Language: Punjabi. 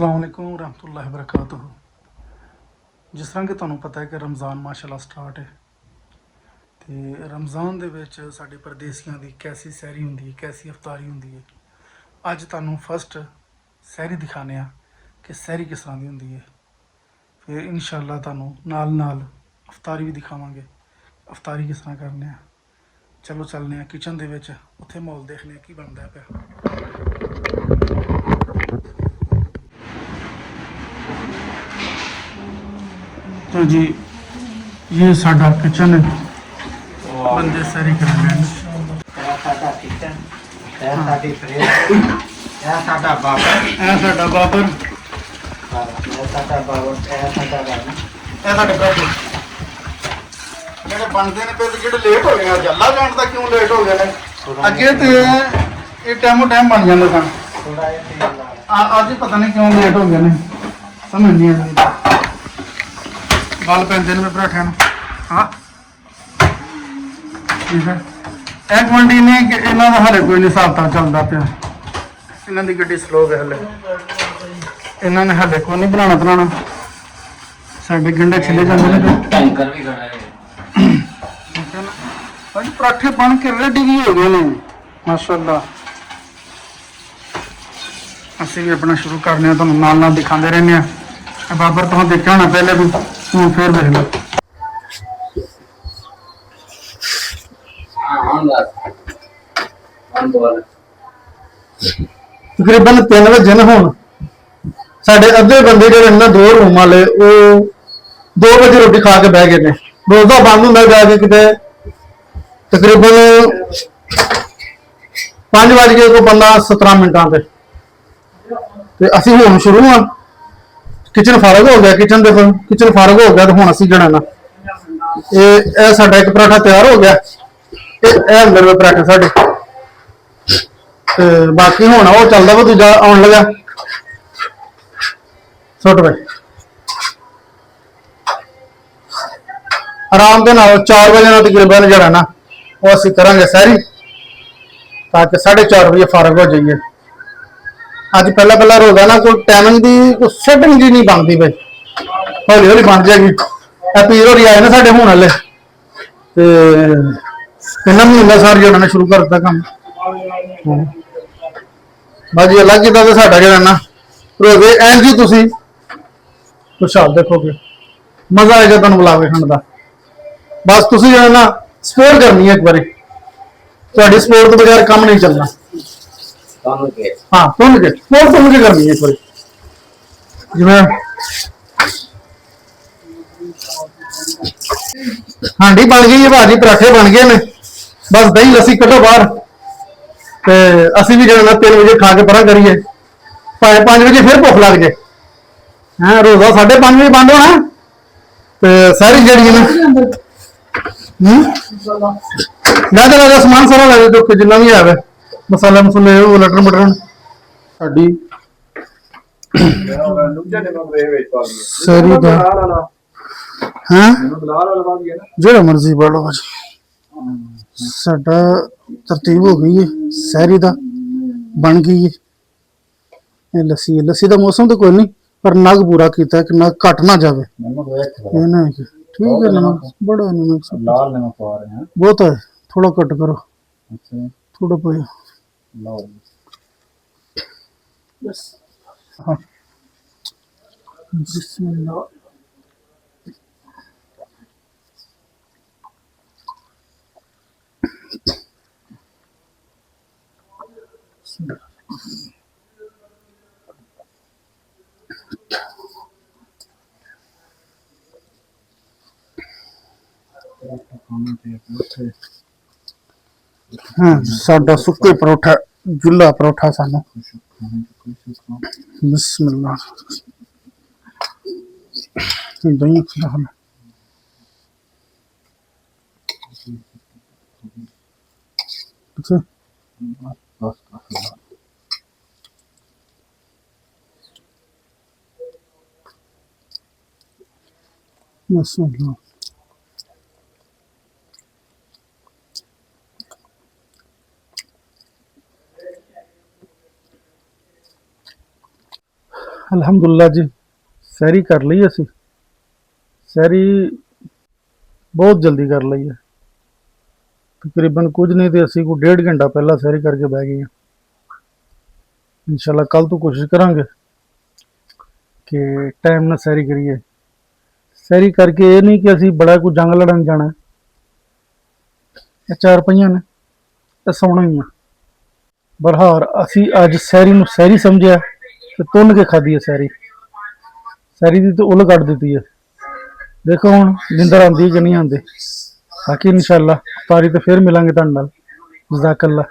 अस्सलामुअलैकुम रहमतुल्लाहि वबरकातुहू। जिस तरह कि तुहानू पता है कि रमज़ान माशाअल्लाह स्टार्ट है तो रमज़ान दे विच साडे परदेसियां दी कैसी सैरी हुंदी है, कैसी अफतारी हुंदी है। अज तुहानू फस्ट सैरी दिखाने आ कि सैरी किस तरह दी हुंदी है। फिर इंशाअल्लाह तुहानू नाल नाल अफतारी भी दिखावांगे, अफतारी किस तरह करने आ। चलो चलने आ किचन दे विच, उत्थे माहौल देखने की बनदा पिया। तो जी ये साडा किचन है, बंदे सैरी कर रहे हैं। किचन साडा बाबर ਇਹ ਸਾਡਾ ਬਾਬਰ, ਇਹ ਸਾਡੇ ਬ੍ਰਦਰ ਜਿਹੜੇ ਬਣਦੇ ਨੇ ਫਿਰ ਜਿਹੜੇ ਲੇਟ ਹੋ ਗਏ। ਜੱਲਾ ਜਾਣ ਦਾ ਕਿਉਂ ਲੇਟ ਹੋ ਗਏ ਨੇ? ਅੱਗੇ ਤੇ ਇਹ ਟਾਈਮੋ ਟਾਈਮ ਬਣ ਜਾਂਦੇ ਸਨ, थोड़ा ये ਅੱਜ ਪਤਾ ਨਹੀਂ ਕਿਉਂ ਲੇਟ ਹੋ ਗਏ ਨੇ, ਸਮਝ ਨਹੀਂ ਆਉਂਦੀ। ਗੱਲ ਪੈਂਦੇ ਨੇ ਪਰਾਠਿਆਂ ਨੂੰ। ਹਾਂ ਠੀਕ ਹੈ। ਇਹ ਗੁਆਂਢੀ ਨੇ ਕਿ ਇਹਨਾਂ ਦਾ ਹਲੇ ਕੋਈ ਨਹੀਂ ਹਿਸਾਬ ਤਾਂ ਚੱਲਦਾ ਪਿਆ। ਇਹਨਾਂ ਦੀ ਗੱਡੀ ਸਲੋ ਹੈ ਹਲੇ, ਇਹਨਾਂ ਨੇ ਹਲੇ ਕੋਈ ਨਹੀਂ ਬਣਾਉਣਾ। ਸਾਡੇ ਗੰਡੇ ਛਿਲੇ ਜਾਂਦੇ ਨੇ। टैंकर भी खड़ा है। ਠੀਕ ਹੈ ਨਾ ਭਾਜੀ, ਪਰਾਠੇ ਬਣ ਕੇ ਰੈਡੀ ਵੀ ਹੋ ਗਏ ਨੇ ਮਾਸ਼ਾਅੱਲਾ। ਅਸੀਂ ਵੀ ਆਪਣਾ ਸ਼ੁਰੂ ਕਰਨੇ ਆ, ਤੁਹਾਨੂੰ ਨਾਲ ਨਾਲ ਦਿਖਾਉਂਦੇ ਰਹਿੰਦੇ ਆ। ਬਾਬਰ ਤੋਂ ਦੇਖਿਆ ਹੋਣਾ ਪਹਿਲੇ ਵੀ, ਹੁਣ ਫੇਰ ਦੇਖ ਲਓ। ਤਕਰੀਬਨ 3 ਵਜੇ ਨਾ ਹੁਣ ਸਾਡੇ ਅੱਧੇ ਬੰਦੇ ਜਿਹੜੇ ਨੇ 2 ਰੂਮ ਵਾਲੇ ਉਹ 2 ਵਜੇ ਰੋਟੀ ਖਾ ਕੇ ਬਹਿ ਗਏ ਨੇ। ਰੋਜ਼ਾ ਬੰਦ ਹੁੰਦਾ ਜਾ ਕੇ ਕਿਤੇ ਤਕਰੀਬਨ 5 ਵਜੇ ਕੋਈ 17 ਮਿੰਟਾਂ ਤੇ ਅਸੀਂ ਹੁਣ ਸ਼ੁਰੂ ਆ। ਕਿਚਨ ਫਾਰਗ ਹੋ ਗਿਆ, ਕਿਚਨ ਫਾਰਗ ਹੋ ਗਿਆ ਤੇ ਹੁਣ ਅਸੀਂ ਜਿਹੜਾ ਨਾ ਇਹ ਸਾਡਾ ਇੱਕ ਪਰਾਠਾ ਤਿਆਰ ਹੋ ਗਿਆ। ਇਹ ਅੰਦਰ ਦੇ ਪਰਾਠੇ ਸਾਡੇ ਤੇ ਬਾਕੀ ਹੁਣ ਉਹ ਚੱਲਦਾ ਵਾ, ਦੂਜਾ ਆਉਣ ਲੱਗਾ। ਸੁੱਟ ਬਈ ਆਰਾਮ ਦੇ ਨਾਲ 4 ਵਜੇ ਨਾਲ ਤਕਰੀਬਨ ਜਿਹੜਾ ਨਾ ਉਹ ਅਸੀਂ ਕਰਾਂਗੇ ਸੈਰੀ, ਤਾਂ ਕਿ 4:30 ਵਜੇ ਫਾਰਗ ਹੋ ਜਾਈਏ। ਅੱਜ ਪਹਿਲਾ ਰੋਜ਼ਾ ਨਾ ਕੋਈ ਟਾਈਮਿੰਗ ਦੀ ਕੋਈ ਸੈਟਿੰਗ ਜੀ ਨਹੀਂ ਬਣਦੀ ਬਈ, ਹੌਲੀ ਹੌਲੀ ਬਣ ਜਾਏਗੀ। ਇਹ ਪੀਰ ਹੋਰੀ ਆਏ ਨੇ ਸਾਡੇ ਹੁਣ ਵਾਲੇ ਤੇ ਇਹਨਾਂ ਮਹੀਨਾ ਸਾਰ ਜਿਹੜਾ ਨੇ ਸ਼ੁਰੂ ਕਰ ਦਿੱਤਾ ਕੰਮ। ਬਾਜੀ ਅਲੱਗ ਕੀਤਾ ਤੇ ਸਾਡਾ ਜਿਹੜਾ ਨਾ ਰੋਜ਼ੇ ਐਨ ਜੀ ਤੁਸੀਂ ਖੁਸ਼ਹਾਲ ਦੇਖੋਗੇ, ਮਜ਼ਾ ਆਏਗਾ ਤੁਹਾਨੂੰ ਬੁਲਾ ਕੇ ਖਾਣ ਦਾ। ਬਸ ਤੁਸੀਂ ਜਿਹੜਾ ਨਾ ਸਪੋਰਟ ਕਰਨੀ ਹੈ ਇੱਕ ਵਾਰੀ, ਤੁਹਾਡੀ ਸਪੋਰਟ ਤੋਂ ਬਗੈਰ ਕੰਮ ਨਹੀਂ ਚੱਲਣਾ। हाँ तुम के स्पोर्ट तो मुझे करनी है एक बार। जिवें हांडी बन गई है भाजी, पराठे बन गए ने, बस दही लस्सी कटो बाहर ते असी भी जो 3 बजे खा के परा करिए, 5 बजे फिर भुख लग जाए। हैं रोजा 5:30 बजे बंद होना ते सारी जड़ी लादा समान सारा लगे तो जिन्ना भी है मसाला मसूले वो लटर मटर साडी सैरी दा हैं जेड़ा मर्जी पढ़ लो भाजी। साडा तरतीब हो गई है, सैरी दा बन गई है। ये लस्सी दा मौसम तो कोई नहीं, पर नग पूरा किया कि नग घट ना जावे। ये ना ठीक है, नमक बड़ा नमक लाल नमक पा रहे हैं, बहुत है, थोड़ा कट करो। अच्छा थोड़ा पाओ बस। हाँ बिस्मिल्लाह। हाँ साडा सुक्के परोठा, जुल्ला परोठा सानू। बिस्मिल्लाह दही खिला बिस्मिल्लाह। ਅਲਹਮਦੁਲਿਲਾ ਜੀ, ਸੈਰੀ ਕਰ ਲਈ ਅਸੀਂ। ਸੈਰੀ ਬਹੁਤ ਜਲਦੀ ਕਰ ਲਈ ਹੈ। ਤਕਰੀਬਨ ਕੁਝ ਨਹੀਂ ਤੇ ਅਸੀਂ ਕੋਈ 1.5 ਘੰਟਾ ਪਹਿਲਾਂ ਸੈਰੀ ਕਰਕੇ ਬਹਿ ਗਏ ਹਾਂ। ਇਨਸ਼ਾਅੱਲਾ ਕੱਲ ਤੋਂ ਕੋਸ਼ਿਸ਼ ਕਰਾਂਗੇ ਕਿ ਟਾਈਮ ਨਾਲ ਸੈਰੀ ਕਰੀਏ। ਸੈਰੀ ਕਰਕੇ ਇਹ ਨਹੀਂ ਕਿ ਅਸੀਂ ਬੜਾ ਕੋਈ ਜੰਗ ਲੜਨ ਜਾਣਾ। ਇਹ ਚਾਰ ਪਈਆਂ ਨੇ, ਇਹ ਸੌਣਾ ਹੀ ਆ। ਬਰਹਾਰ ਅਸੀਂ ਅੱਜ ਸੈਰੀ ਨੂੰ ਸੈਰੀ ਸਮਝਿਆ ਤੇ ਤੁੰਨ ਕੇ ਖਾਧੀ ਹੈ ਸੈਰੀ। ਸੈਰੀ ਦੀ ਤਾਂ ਉੱਲ ਕੱਢ ਦਿੱਤੀ ਹੈ। ਦੇਖੋ ਹੁਣ ਨਿੰਦਰ ਆਉਂਦੀ ਹੈ ਕਿ ਨਹੀਂ ਆਉਂਦੀ। ਬਾਕੀ ਇਨਸ਼ਾਅੱਲਾ ਤਾਰੀ ਤੇ ਫਿਰ ਮਿਲਾਂਗੇ ਤੁਹਾਡੇ ਨਾਲ। ਜਜ਼ਾਕੱਲਾ।